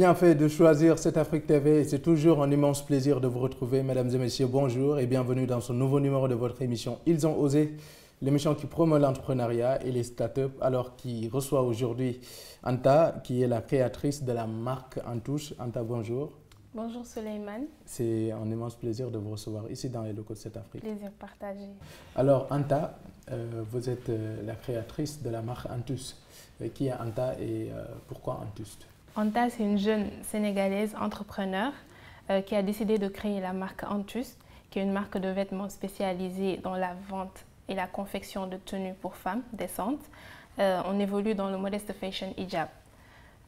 bien fait de choisir cette Afrique TV et c'est toujours un immense plaisir de vous retrouver. Mesdames et messieurs, bonjour et bienvenue dans ce nouveau numéro de votre émission Ils ont osé, l'émission qui promeut l'entrepreneuriat et les startups, alors qui reçoit aujourd'hui Anta, qui est la créatrice de la marque Antouche. Anta, bonjour. Bonjour Souleymane. C'est un immense plaisir de vous recevoir ici dans les locaux de cette Afrique. Plaisir partagé. Alors Anta, vous êtes la créatrice de la marque Antouche. Qui est Anta et pourquoi Antouche? Anta, c'est une jeune Sénégalaise entrepreneur qui a décidé de créer la marque Antouche, qui est une marque de vêtements spécialisée dans la vente et la confection de tenues pour femmes décentes. On évolue dans le modeste fashion hijab.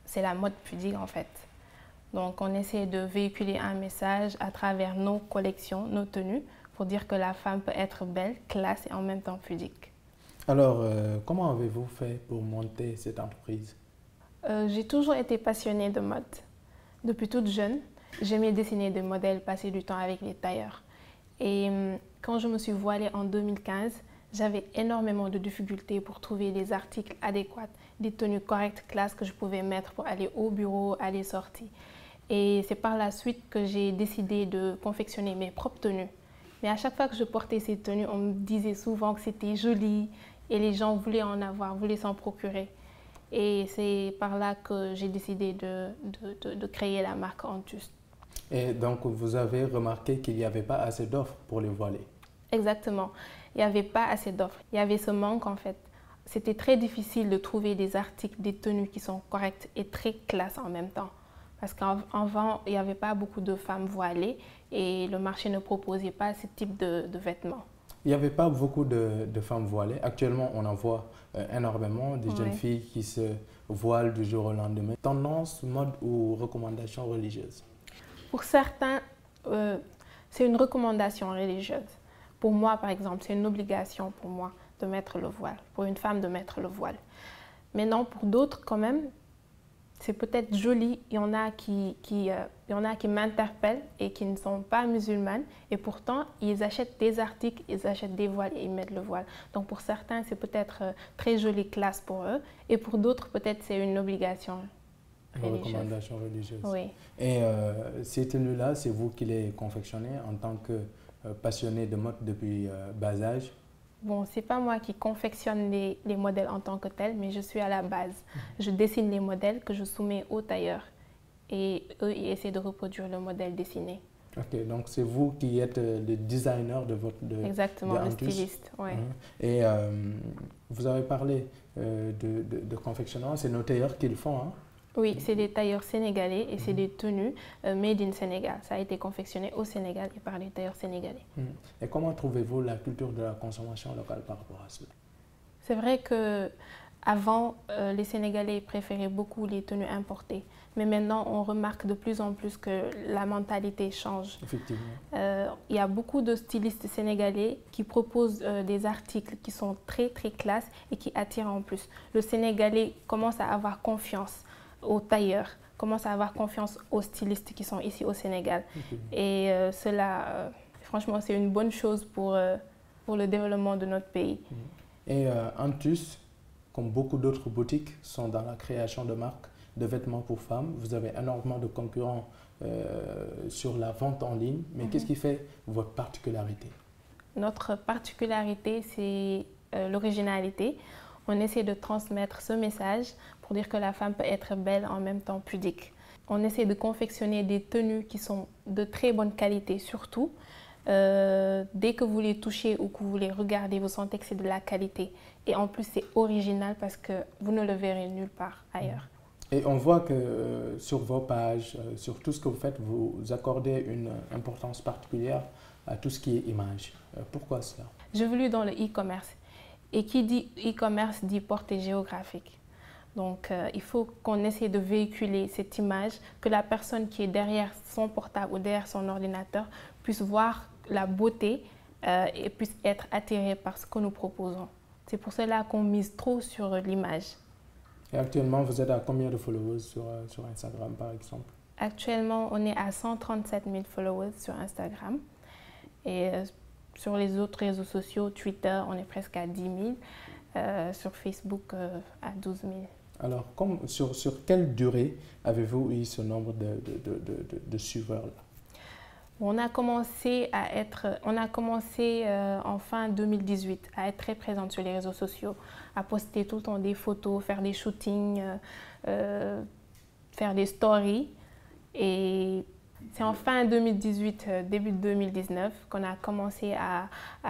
C'est la mode pudique en fait. Donc on essaie de véhiculer un message à travers nos collections, nos tenues, pour dire que la femme peut être belle, classe et en même temps pudique. Alors, comment avez-vous fait pour monter cette entreprise? J'ai toujours été passionnée de mode. Depuis toute jeune, j'aimais dessiner des modèles, passer du temps avec les tailleurs. Et quand je me suis voilée en 2015, j'avais énormément de difficultés pour trouver des articles adéquats, des tenues correctes, classes que je pouvais mettre pour aller au bureau, à les sorties. Et c'est par la suite que j'ai décidé de confectionner mes propres tenues. Mais à chaque fois que je portais ces tenues, on me disait souvent que c'était joli et les gens voulaient en avoir, voulaient s'en procurer. Et c'est par là que j'ai décidé de créer la marque Antouche. Et donc, vous avez remarqué qu'il n'y avait pas assez d'offres pour les voilés? Exactement. Il n'y avait pas assez d'offres. Il y avait ce manque en fait. C'était très difficile de trouver des articles, des tenues qui sont correctes et très classe en même temps. Parce qu'avant, il n'y avait pas beaucoup de femmes voilées et le marché ne proposait pas ce type de vêtements. Il n'y avait pas beaucoup de femmes voilées. Actuellement, on en voit énormément, des jeunes filles qui se voilent du jour au lendemain. Tendance, mode ou recommandation religieuse? Pour certains, c'est une recommandation religieuse. Pour moi, par exemple, c'est une obligation pour moi de mettre le voile, pour une femme de mettre le voile. Mais non, pour d'autres, quand même, c'est peut-être joli. Il y en a qui m'interpellent et qui ne sont pas musulmanes. Et pourtant, ils achètent des articles, ils achètent des voiles et ils mettent le voile. Donc pour certains, c'est peut-être très jolie classe pour eux. Et pour d'autres, peut-être c'est une obligation religieuse. Une recommandation religieuse. Oui. Et ces tenues-là, c'est vous qui les confectionnez en tant que passionné de mode depuis bas âge? Bon, ce n'est pas moi qui confectionne les modèles en tant que tel, mais je suis à la base. Je dessine les modèles que je soumets aux tailleurs et eux, ils essaient de reproduire le modèle dessiné. Ok, donc c'est vous qui êtes le designer de votre... Exactement, le styliste. Ouais. Et vous avez parlé de confectionnement, c'est nos tailleurs qui le font, hein? Oui, c'est des tailleurs sénégalais et c'est des tenues made in Sénégal. Ça a été confectionné au Sénégal et par des tailleurs sénégalais. Et comment trouvez-vous la culture de la consommation locale par rapport à cela? C'est vrai qu'avant, les Sénégalais préféraient beaucoup les tenues importées. Mais maintenant, on remarque de plus en plus que la mentalité change. Effectivement. Il y a beaucoup de stylistes sénégalais qui proposent des articles qui sont très, très classe et qui attirent en plus. Le Sénégalais commence à avoir confiance aux tailleurs, commence à avoir confiance aux stylistes qui sont ici au Sénégal. Et cela, franchement, c'est une bonne chose pour le développement de notre pays. Et Antouche, comme beaucoup d'autres boutiques, sont dans la création de marques de vêtements pour femmes. Vous avez énormément de concurrents sur la vente en ligne. Mais qu'est-ce qui fait votre particularité? Notre particularité, c'est l'originalité. On essaie de transmettre ce message pour dire que la femme peut être belle en même temps pudique. On essaie de confectionner des tenues qui sont de très bonne qualité surtout. Dès que vous les touchez ou que vous les regardez, vous sentez que c'est de la qualité. Et en plus, c'est original parce que vous ne le verrez nulle part ailleurs. Et on voit que sur vos pages, sur tout ce que vous faites, vous accordez une importance particulière à tout ce qui est image. Pourquoi cela? J'évolue dans le e-commerce. Et qui dit e-commerce dit portée géographique. Donc, il faut qu'on essaie de véhiculer cette image, que la personne qui est derrière son portable ou derrière son ordinateur puisse voir la beauté et puisse être attirée par ce que nous proposons. C'est pour cela qu'on mise trop sur l'image. Et actuellement, vous êtes à combien de followers sur Instagram, par exemple? Actuellement, on est à 137 000 followers sur Instagram. Et sur les autres réseaux sociaux, Twitter, on est presque à 10 000. Sur Facebook, à 12 000. Alors, sur quelle durée avez-vous eu ce nombre de suiveurs-là? On a commencé en fin 2018 à être très présente sur les réseaux sociaux, à poster tout le temps des photos, faire des shootings, faire des stories. Et c'est en fin 2018, début 2019 qu'on a commencé à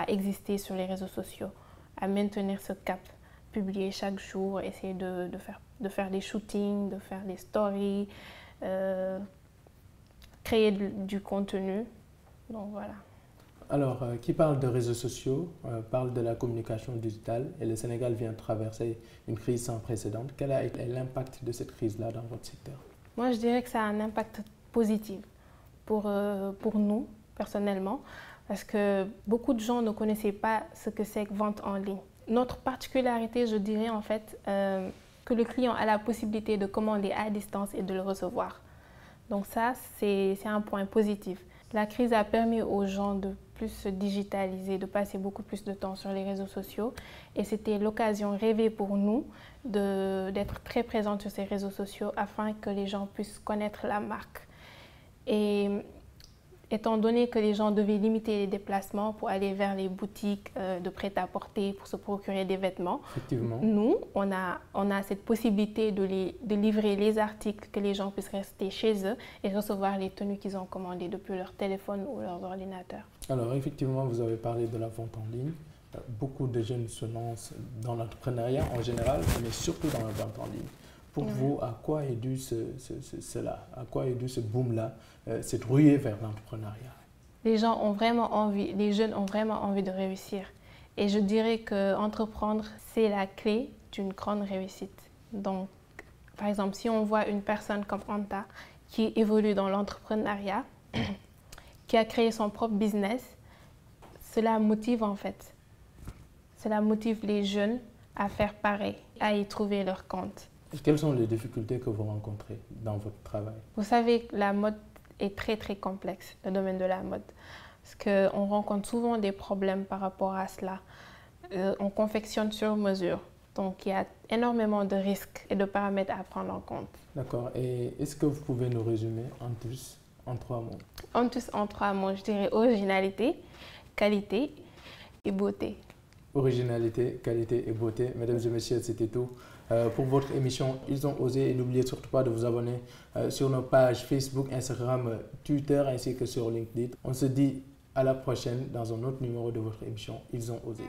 exister sur les réseaux sociaux, à maintenir ce cap, publier chaque jour, essayer de faire des shootings, de faire des stories, créer du contenu. Donc voilà. Alors, qui parle de réseaux sociaux, parle de la communication digitale et le Sénégal vient de traverser une crise sans précédent. Quel a été l'impact de cette crise-là dans votre secteur? Moi, je dirais que ça a un impact positif pour nous, personnellement, parce que beaucoup de gens ne connaissaient pas ce que c'est que vente en ligne. Notre particularité, je dirais en fait, que le client a la possibilité de commander à distance et de le recevoir. Donc ça, c'est un point positif. La crise a permis aux gens de plus se digitaliser, de passer beaucoup plus de temps sur les réseaux sociaux. Et c'était l'occasion rêvée pour nous d'être très présents sur ces réseaux sociaux afin que les gens puissent connaître la marque. Et étant donné que les gens devaient limiter les déplacements pour aller vers les boutiques de prêt-à-porter pour se procurer des vêtements, nous, on a cette possibilité de livrer les articles, que les gens puissent rester chez eux et recevoir les tenues qu'ils ont commandées depuis leur téléphone ou leur ordinateur. Alors effectivement, vous avez parlé de la vente en ligne. Beaucoup de jeunes se lancent dans l'entrepreneuriat en général, mais surtout dans la vente en ligne. Pour vous, à quoi est dû cela? À quoi est dû ce boom-là, cette ruée vers l'entrepreneuriat? Les gens ont vraiment envie, les jeunes ont vraiment envie de réussir. Et je dirais qu'entreprendre, c'est la clé d'une grande réussite. Donc, par exemple, si on voit une personne comme Anta qui évolue dans l'entrepreneuriat, qui a créé son propre business, cela motive en fait. Cela motive les jeunes à faire pareil, à y trouver leur compte. Quelles sont les difficultés que vous rencontrez dans votre travail? Vous savez, la mode est très très complexe, le domaine de la mode. Parce qu'on rencontre souvent des problèmes par rapport à cela. On confectionne sur mesure. Donc il y a énormément de risques et de paramètres à prendre en compte. D'accord. Et est-ce que vous pouvez nous résumer en 3 mots? En 3 mots, je dirais originalité, qualité et beauté. Originalité, qualité et beauté. Mesdames et messieurs, c'était tout pour votre émission Ils ont osé. Et n'oubliez surtout pas de vous abonner sur nos pages Facebook, Instagram, Twitter ainsi que sur LinkedIn. On se dit à la prochaine dans un autre numéro de votre émission Ils ont osé.